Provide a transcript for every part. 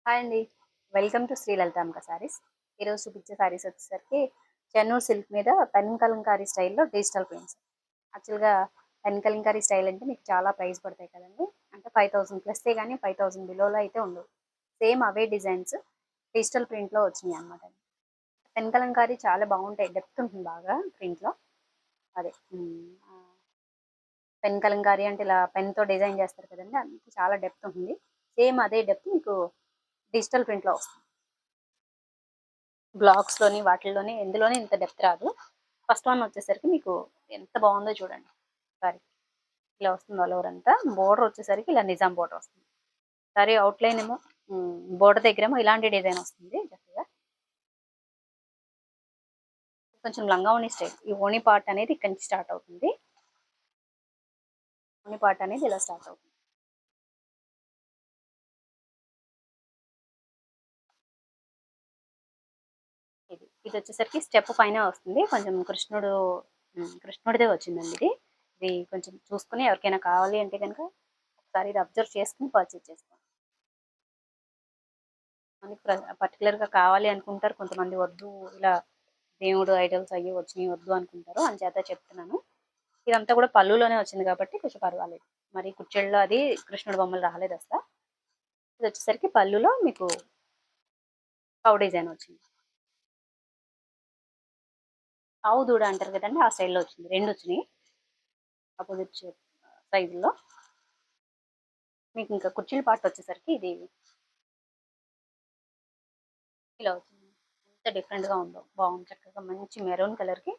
Hi అండి. Welcome to Shri Lalithambika Saris. ఈరోజు చూపించే సారీస్ వచ్చేసరికి చెన్నూరు సిల్క్ మీద పెన్ కలంకారీ స్టైల్‌లో డిజిటల్ ప్రింట్స్. యాక్చువల్‌గా పెన్ కలంకారీ స్టైల్ అంటే మీకు చాలా ప్రైస్ పడతాయి కదండీ! అంటే 5000 ప్లస్సే గానీ 5000 బిలోలో అయితే ఉండవు. సేమ్ అవే డిజైన్స్ డిజిటల్ ప్రింట్‌లో వచ్చినాయన్నమాట. పెన్ కలంకారీ చాలా బాగుంటాయి. డెప్త్ ఉంటుంది బాగా ప్రింట్‌లో. అదే పెన్ కలంకారీ అంటే ఇలా పెన్‌తో డిజైన్ చేస్తారు కదండీ! అది చాలా డెప్త్ ఉంటుంది. సేమ్ అదే డెప్త్ మీకు డిజిటల్ ప్రింట్‌లో వస్తుంది. బ్లాగ్స్‌లోని వాటిల్లోని ఎందులోని ఇంత డెప్త్ రాదు. ఫస్ట్ వన్ వచ్చేసరికి మీకు ఎంత బాగుందో చూడండి. సారీ ఇలా వస్తుంది ఆల్ ఓవర్ అంతా. బోర్డర్ వచ్చేసరికి ఇలా నిజాం బోర్డర్ వస్తుంది. సారీ అవుట్‌లైన్ ఏమో బోర్డర్ దగ్గరేమో ఇలాంటి డిజైన్ వస్తుంది చక్కగా. కొంచెం లంగావోణి స్టైల్. ఈ ఓణి పార్ట్ అనేది ఇక్కడి నుంచి స్టార్ట్ అవుతుంది. ఓణి పార్ట్ అనేది ఇలా స్టార్ట్ అవుతుంది. ఇది వచ్చేసరికి స్టెప్ పైన వస్తుంది. కొంచెం కృష్ణుడిదే వచ్చిందండి ఇది. ఇది కొంచెం చూసుకొని ఎవరికైనా కావాలి అంటే గనుక ఒకసారి ఇది అబ్జర్వ్ చేసుకొని పర్చేజ్ చేసుకోండి. మనకి పర్టికులర్‌గా కావాలి అనుకుంటారు. కొంతమంది వద్దు ఇలా దేవుడు ఐడల్స్ అయ్యి వచ్చినయి వద్దు అనుకుంటారు. అంచేత చెప్తున్నాను. ఇదంతా కూడా పళ్ళులోనే వచ్చింది కాబట్టి కొంచెం పర్వాలేదు. మరి కుచ్చెళ్ళలో అది కృష్ణుడి బొమ్మలు రాలేదసల. ఇదొచ్చేసరికి పళ్ళులో మీకు కౌ డిజైన్ వచ్చింది. ఆవు దూడ అంటారు కదండీ! ఆ స్టైల్‌లో వచ్చింది. 2 వచ్చినియి. అపోజిట్ సైజుల్లో. మీకు ఇంకా కుర్చీల పార్ట్ వచ్చేసరికి ఇది ఇలా వచ్చింది. ఎంత డిఫరెంట్‌గా ఉందో. బాగుంది. చక్కగా మంచి మెరూన్ కలర్‌కి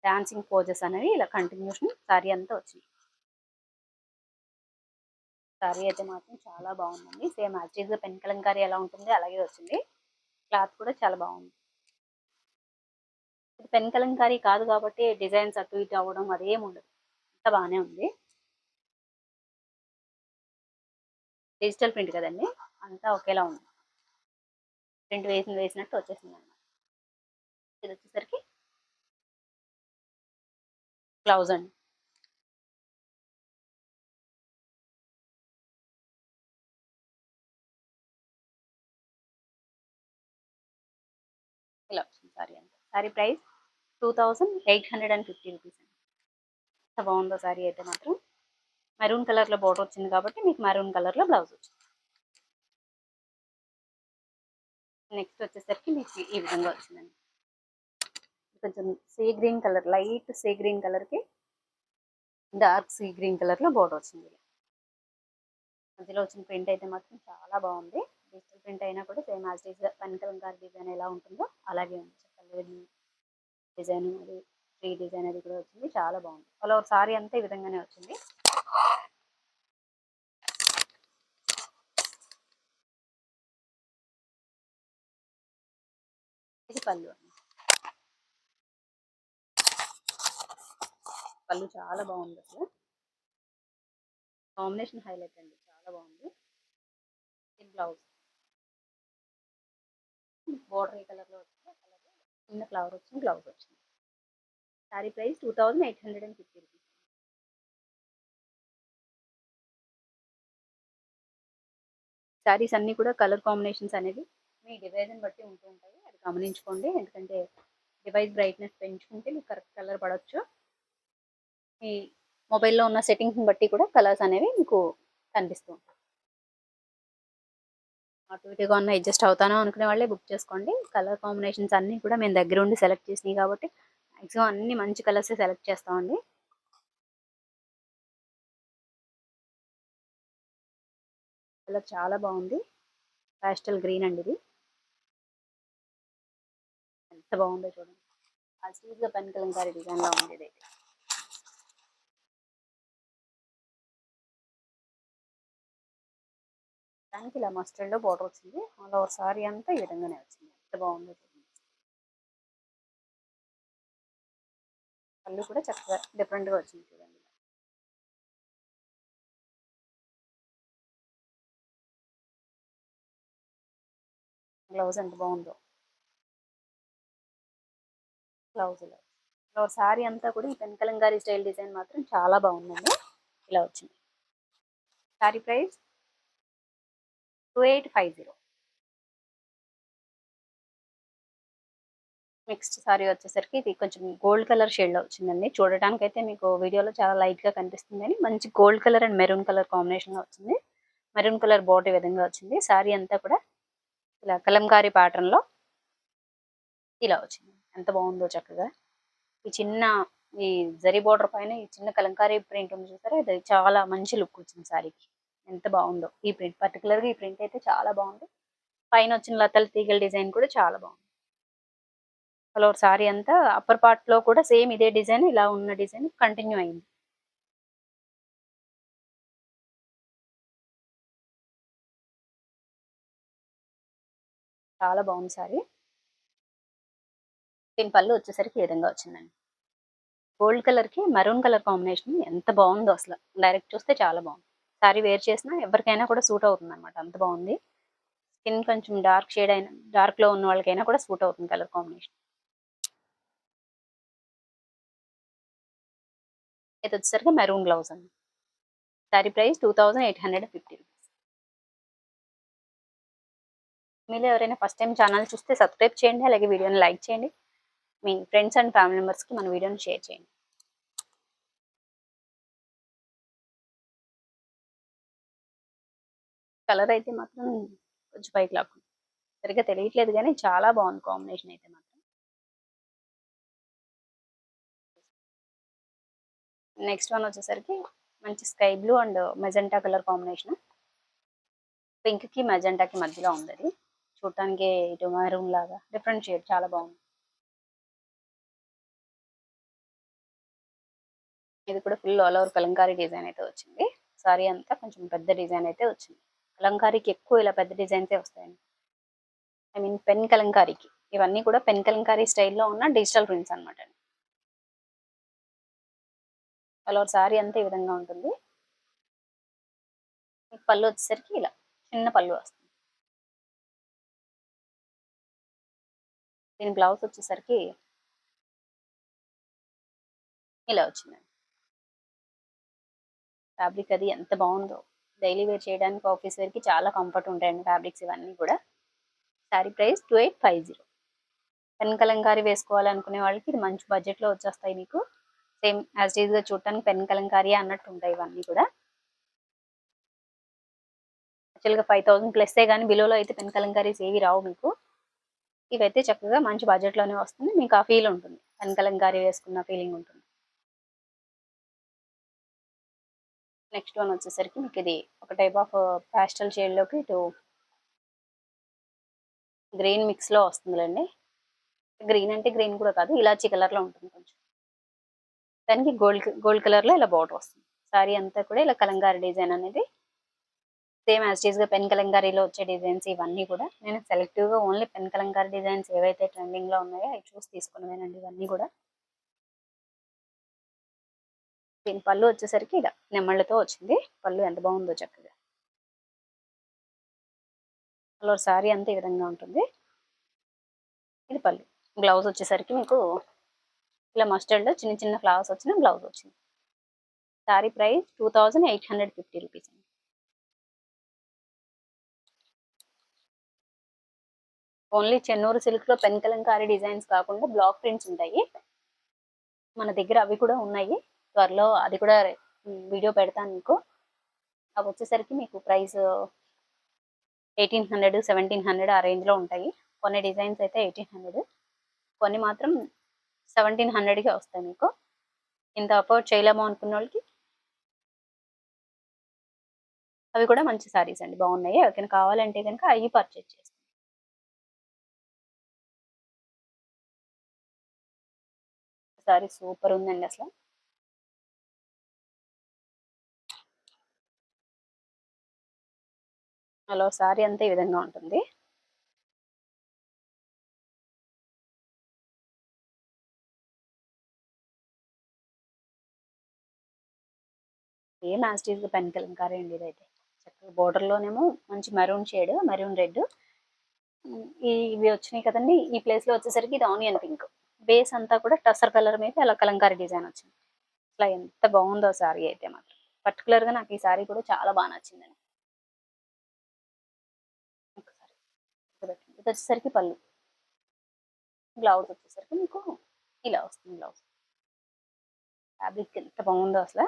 డాన్సింగ్ పోజెస్ అనేవి ఇలా కంటిన్యూషన్ సారీ అంతా వచ్చింది. సారీ అయితే మాత్రం చాలా బాగుందండి. సేమ్ యాజ్ ఇట్ ఈస్‌గా పెన్ కలంకారీ ఎలా ఉంటుంది అలాగే వచ్చింది. క్లాత్ కూడా చాలా బాగుంది. ఇది పెన్ కలంకారీ కాదు కాబట్టి డిజైన్స్ అటు ఇటు అవ్వడం అదేం ఉండదు. అంతా బానే ఉంది. డిజిటల్ ప్రింట్ కదండీ! అంతా ఒకేలా ఉంది. ప్రింట్ వేసినట్టు వచ్చేసిందన్నమాట. ఇది వచ్చేసరికి బ్లౌజ్ అండి. ఇలా వచ్చింది సారీ అంతా. సారీ ప్రైస్ 2850 రూపీస్ అండి. ఎంత బాగుందో సారీ అయితే మాత్రం. మెరూన్ కలర్‌లో బోర్డర్ వచ్చింది కాబట్టి మీకు మెరూన్ కలర్‌లో బ్లౌజ్ వచ్చింది. నెక్స్ట్ వచ్చేసరికి మీకు ఈ విధంగా వచ్చిందండి. కొంచెం sea green colour light sea green కలర్‌కి డార్క్ సీ గ్రీన్ కలర్‌లో బోర్డర్ వచ్చింది. మధ్యలో వచ్చిన ప్రింట్ అయితే మాత్రం చాలా బాగుంది. డిజిటల్ ప్రింట్ అయినా కూడా సేమ్ యాజ్ ఇట్ ఈస్‌గా పెన్ కలంకారీ డిజైన్ ఎలా ఉంటుందో అలాగే ఉంది. చక్కగా డిజైన్ అది ట్రీ డిజైన్ అది కూడా వచ్చింది. చాలా బాగుంది. ఆల్ ఓవర్ సారీ అంతా ఈ విధంగానే వచ్చింది. ఇది పళ్ళు అండి. పళ్ళు చాలా బాగుంది అసలు. కాంబినేషన్ హైలైట్ అండి. చాలా బాగుంది. ఇది బ్లౌజ్. బోర్డర్ ఏ కలర్‌లో వచ్చిందో ఆ కలర్‌లో చిన్న ఫ్లవర్ వచ్చింది. బ్లౌజ్ వచ్చింది. Sari price 2850 rupees. సారీస్ అన్నీ కూడా కలర్ కాంబినేషన్స్ అనేవి మీ డివైస్‌ని బట్టి ఉంటూ ఉంటాయి. అది గమనించుకోండి. ఎందుకంటే డివైస్ బ్రైట్‌నెస్ పెంచుకుంటే మీకు కరెక్ట్ కలర్ పడొచ్చు. మీ మొబైల్‌లో ఉన్న సెట్టింగ్స్‌ని బట్టి కూడా కలర్స్ అనేవి మీకు కనిపిస్తూ ఉంటాయి. అటు ఇటుగా ఉన్న అడ్జస్ట్ అవుతాను అనుకునే వాళ్ళే బుక్ చేసుకోండి. కలర్ కాంబినేషన్స్ అన్నీ కూడా మేము దగ్గరుండి సెలెక్ట్ చేసినయి కాబట్టి మాక్సిమం అన్ని మంచి కలర్సే సెలెక్ట్ చేస్తామండి. కలర్ చాలా బాగుంది. పాస్టల్ గ్రీన్ అండి ఇది. ఎంత బాగుందో చూడండి. అసలుగా పెన్ కలంకారీ డిజైన్‌లో ఉంది ఇదైతే. దానికి ఇలా మస్టర్డ్‌లో బోర్డర్ వచ్చింది. ఆల్ ఓవర్ సారీ అంతా ఈ విధంగానే వచ్చింది. ఎంత బాగుందో చూడండి. పళ్ళు కూడా చక్కగా డిఫరెంట్‌గా వచ్చింది చూడండి. బ్లౌజ్ ఎంత బాగుందో. బ్లౌజ్ ఇలా. సారీ అంతా కూడా ఈ పెన్ కలంకారీ స్టైల్ డిజైన్ మాత్రం చాలా బాగుందండి. ఇలా వచ్చింది. సారీ ప్రైస్ 2850. నెక్స్ట్ సారీ వచ్చేసరికి ఇది కొంచెం గోల్డ్ కలర్ షేడ్‌లో వచ్చిందండి. చూడటానికైతే మీకు వీడియోలో చాలా లైట్‌గా కనిపిస్తుంది గానీ, మంచి gold colour and maroon colour కాంబినేషన్‌లో వచ్చింది. మెరూన్ కలర్ బోర్డర్ ఈ విధంగా వచ్చింది. సారీ అంతా కూడా ఇలా కలంకారీ ప్యాటర్న్‌లో ఇలా వచ్చింది. ఎంత బాగుందో చక్కగా. ఈ చిన్న ఈ జరీ బోర్డర్ పైన ఈ చిన్న కలంకారీ ప్రింట్ ఉంది చూసారా? అది చాలా మంచి లుక్ వచ్చింది సారీకి. ఎంత బాగుందో ఈ ప్రింట్. పర్టిక్యులర్‌గా ఈ ప్రింట్ అయితే చాలా బాగుంది. పైన వచ్చిన లతల తీగల డిజైన్ కూడా చాలా బాగుంది. ఆల్ ఓవర్ సారీ అంతా అప్పర్ పార్ట్‌లో కూడా సేమ్ ఇదే డిజైన్ ఇలా ఉన్న డిజైన్ కంటిన్యూ అయింది. చాలా బాగుంది సారీ. దీని పళ్ళు వచ్చేసరికి ఈ విధంగా వచ్చిందండి. గోల్డ్ కలర్‌కి మెరూన్ కలర్ కాంబినేషన్ ఎంత బాగుందో అసల. డైరెక్ట్ చూస్తే చాలా బాగుంది. సారీ వేర్ చేసినా ఎవరికైనా కూడా సూట్ అవుతుందన్నమాట. అంత బాగుంది. స్కిన్ కొంచెం డార్క్ షేడ్ అయిన డార్క్‌లో ఉన్న వాళ్ళకైనా కూడా సూట్ అవుతుంది కలర్ కాంబినేషన్. ఇది వచ్చేసరికి మెరూన్ బ్లౌజ్ అండి. Sorry price 2850 rupees. మీలో ఎవరైనా ఫస్ట్ టైం ఛానల్ చూస్తే సబ్స్క్రైబ్ చేయండి. అలాగే వీడియోని లైక్ చేయండి. మీ ఫ్రెండ్స్ అండ్ ఫ్యామిలీ మెంబర్స్‌కి మన వీడియోని షేర్ చేయండి. కలర్ అయితే మాత్రం కొంచెం పైకి లాక్కుంది. సరిగ్గా తెలియట్లేదు గానీ చాలా బాగుంది కాంబినేషన్ అయితే మాత్రం. నెక్స్ట్ వన్ వచ్చేసరికి మంచి sky blue and magenta colour combination. పింక్‌కి మెజెంటాకి మధ్యలో ఉందది. చూడటానికి ఇటు మెరూన్ లాగా డిఫరెంట్ షేడ్ చాలా బాగుంది. ఇది కూడా full all over Kalamkari design అయితే వచ్చింది. సారీ అంతా కొంచెం పెద్ద డిజైన్ అయితే వచ్చింది. కలంకారీకి ఎక్కువ ఇలా పెద్ద డిజైన్సే వస్తాయండి. ఐ మీన్ పెన్ కలంకారీకి. ఇవన్నీ కూడా పెన్ కలంకారీ స్టైల్‌లో ఉన్న డిజిటల్ ప్రింట్స్ అన్నమాట. ఆల్ ఓవర్ సారీ అంతా ఈ విధంగా ఉంటుంది. మీకు పళ్ళు వచ్చేసరికి ఇలా చిన్న పళ్ళు వస్తుంది. దీని బ్లౌజ్ వచ్చేసరికి ఇలా వచ్చిందండి. ఫ్యాబ్రిక్ అది ఎంత బాగుందో. డైలీ వేర్ చేయడానికి ఆఫీస్ వేర్‌కి చాలా కంఫర్ట్ ఉంటాయండి ఫ్యాబ్రిక్స్ ఇవన్నీ కూడా. Sorry price 2850. పెన్ కలంకారీ వేసుకోవాలనుకునే వాళ్ళకి ఇది మంచి బడ్జెట్‌లో వచ్చేస్తాయి మీకు. సేమ్ యాజ్ ఇట్ ఈస్‌గా చూడటానికి పెన్ కలంకారీయే అన్నట్టు ఉంటాయి ఇవన్నీ కూడా. యాక్చువల్‌గా 5000 ప్లస్సే గానీ బిలోలో అయితే పెన్ కలంకారీస్ ఏవి రావు మీకు. ఇవైతే చక్కగా మంచి బడ్జెట్‌లోనే వస్తుంది. మీకు ఆ ఫీల్ ఉంటుంది. పెన్ కలంకారీ వేసుకున్న ఫీలింగ్ ఉంటుంది. నెక్స్ట్ వన్ వచ్చేసరికి మీకు ఇది ఒక టైప్ ఆఫ్ పాస్టల్ షేడ్‌లోకి ఇటు గ్రీన్ మిక్స్‌లో వస్తుందిలెండి. గ్రీన్ అంటే గ్రీన్ కూడా కాదు. ఇలాచీ కలర్‌లో ఉంటుంది కొంచెం. దానికి గోల్డ్ కలర్‌లో ఇలా బార్డర్ వస్తుంది. సారీ అంతా కూడా ఇలా కలంకారీ డిజైన్ అనేది సేమ్ యాజ్ ఇట్ ఈస్‌గా పెన్ కలంకారీలో వచ్చే డిజైన్స్ ఇవన్నీ కూడా నేను సెలెక్టివ్‌గా ఓన్లీ పెన్ కలంకారీ డిజైన్స్ ఏవైతే ట్రెండింగ్‌లో ఉన్నాయో అవి చూసి తీసుకున్నవేనండి ఇవన్నీ కూడా. దీని పళ్ళు వచ్చేసరికి ఇలా నెమళ్ళతో వచ్చింది. పళ్ళు ఎంత బాగుందో చక్కగా. అలా సారీ అంతా ఈ విధంగా ఉంటుంది. ఇది పళ్ళు. బ్లౌజ్ వచ్చేసరికి మీకు ఇలా మస్టర్డ్‌లో చిన్న చిన్న ఫ్లవర్స్ వచ్చిన బ్లౌజ్ వచ్చింది. సారీ ప్రైస్ 2850 రూపీస్ అండి. ఓన్లీ చెన్నూరు సిల్క్‌లో పెన్ కలంకారీ డిజైన్స్ కాకుండా బ్లాక్ ప్రింట్స్ ఉంటాయి. మన దగ్గర అవి కూడా ఉన్నాయి. త్వరలో అది కూడా వీడియో పెడతాను మీకు. అవొచ్చేసరికి మీకు ప్రైస్ 1800, 1700 ఆ రేంజ్‌లో ఉంటాయి. కొన్ని డిజైన్స్ అయితే 1800, కొన్ని మాత్రం 1700కే వస్తాయి మీకు. ఇంత అఫోర్డ్ చేయలేము అనుకున్నోళ్ళకి అవి కూడా మంచి సారీస్ అండి. బాగున్నాయి. ఎవరికైనా కావాలంటే గనుక అయి పర్చేజ్ చేసుకోండి. సారీ సూపర్ ఉందండి అసల. అలా సారీ అంతా ఈ విధంగా ఉంటుంది. సేమ్ యాజ్ ఇట్ ఈస్‌గా పెన్ కలంకారీ అండి ఇదైతే. చక్కగా బోర్డర్‌లోనేమో మంచి మెరూన్ షేడ్, మెరూన్ రెడ్. ఇవి వచ్చినాయి కదండీ! ఈ ప్లేస్‌లో వచ్చేసరికి ఇది ఆనియన్ పింక్. బేస్ అంతా కూడా టసర్ కలర్ మీద అలా కలంకారీ డిజైన్ వచ్చింది. అసల ఎంత బాగుందో సారీ అయితే మాత్రం. పర్టిక్యులర్‌గా నాకు ఈ సారీ కూడా చాలా నచ్చిందండి. ఇది వచ్చేసరికి పళ్ళు. బ్లౌజ్ వచ్చేసరికి మీకు ఇలా వస్తుంది బ్లౌజ్. ఫ్యాబ్రిక్ ఎంత బాగుందో అసలు.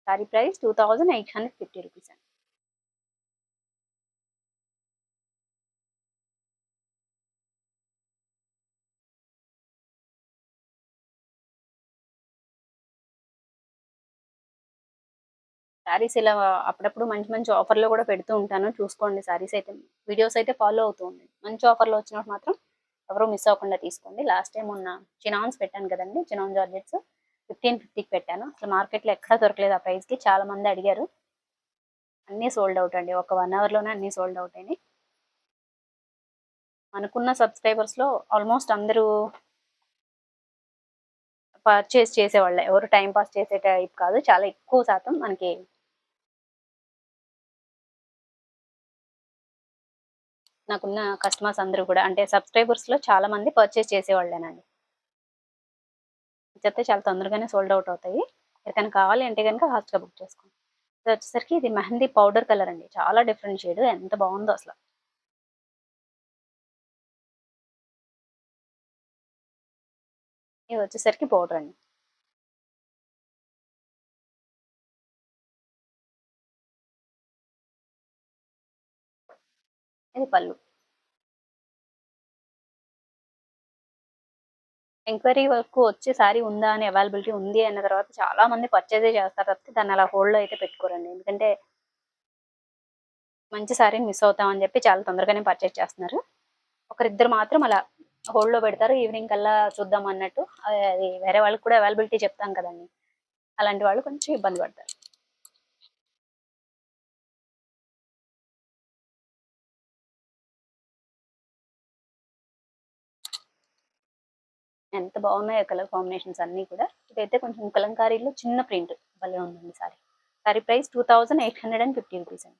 సారీ ప్రైస్ 2850 రూపీస్ అండి. శారీస్ ఇలా అప్పుడప్పుడు మంచి మంచి ఆఫర్లో కూడా పెడుతూ ఉంటాను, చూసుకోండి. శారీస్ అయితే వీడియోస్ అయితే ఫాలో అవుతూ ఉండండి. మంచి ఆఫర్లో వచ్చినప్పుడు మాత్రం ఎవరూ మిస్ అవ్వకుండా తీసుకోండి. లాస్ట్ టైం ఉన్న చినాన్స్ పెట్టాను కదండి, చినాన్ జార్జెట్స్ 1550కి పెట్టాను. అసలు మార్కెట్లో ఎక్కడా దొరకలేదు ఆ ప్రైస్కి. చాలా మంది అడిగారు, అన్నీ సోల్డ్ అవుట్ అండి. ఒక 1 అవర్లోనే అన్నీ సోల్డ్ అవుట్ అయినాయి. అనుకున్న సబ్స్క్రైబర్స్లో ఆల్మోస్ట్ అందరూ పర్చేస్ చేసేవాళ్ళే, ఎవరు టైం పాస్ చేసే టైప్ కాదు. చాలా ఎక్కువ శాతం మనకి నాకున్న కస్టమర్స్ అందరూ కూడా, అంటే సబ్స్క్రైబర్స్లో చాలా మంది పర్చేస్ చేసేవాళ్ళేనండి. చెప్తే చాలా తొందరగానే సోల్డ్ అవుట్ అవుతాయి. ఎవరికైనా కావాలి అంటే కనుక ఫాస్ట్‌గా బుక్ చేసుకోండి. ఇది వచ్చేసరికి ఇది మెహందీ పౌడర్ కలర్ అండి. చాలా డిఫరెంట్ షేడ్, ఎంత బాగుందో అసలు. ఇది వచ్చేసరికి పౌడర్ అండి. ఇది పళ్ళు. ఎంక్వైరీ వరకు వచ్చి సారీ ఉందా అని, అవైలబిలిటీ ఉంది అన్న తర్వాత చాలా మంది పర్చేజే చేస్తారు తప్పితే దాన్ని అలా హోల్డ్‌లో అయితే పెట్టుకోరండి. ఎందుకంటే మంచి సారీని మిస్ అవుతామని చెప్పి చాలా తొందరగానే పర్చేజ్ చేస్తున్నారు. ఒకరిద్దరు మాత్రం అలా హోల్డ్‌లో పెడతారు, ఈవినింగ్ కల్లా చూద్దాం అన్నట్టు. అది వేరే వాళ్ళకి కూడా అవైలబిలిటీ చెప్తాం కదండీ! అలాంటి వాళ్ళు కొంచెం ఇబ్బంది పడతారు. ఎంత బాగున్నాయో కలర్ కాంబినేషన్స్ అన్నీ కూడా. ఇదైతే కొంచెం కలంకారీలో చిన్న ప్రింట్ భలే ఉందండి సారీ. సారీ ప్రైస్ 2850 రూపీస్ అండి.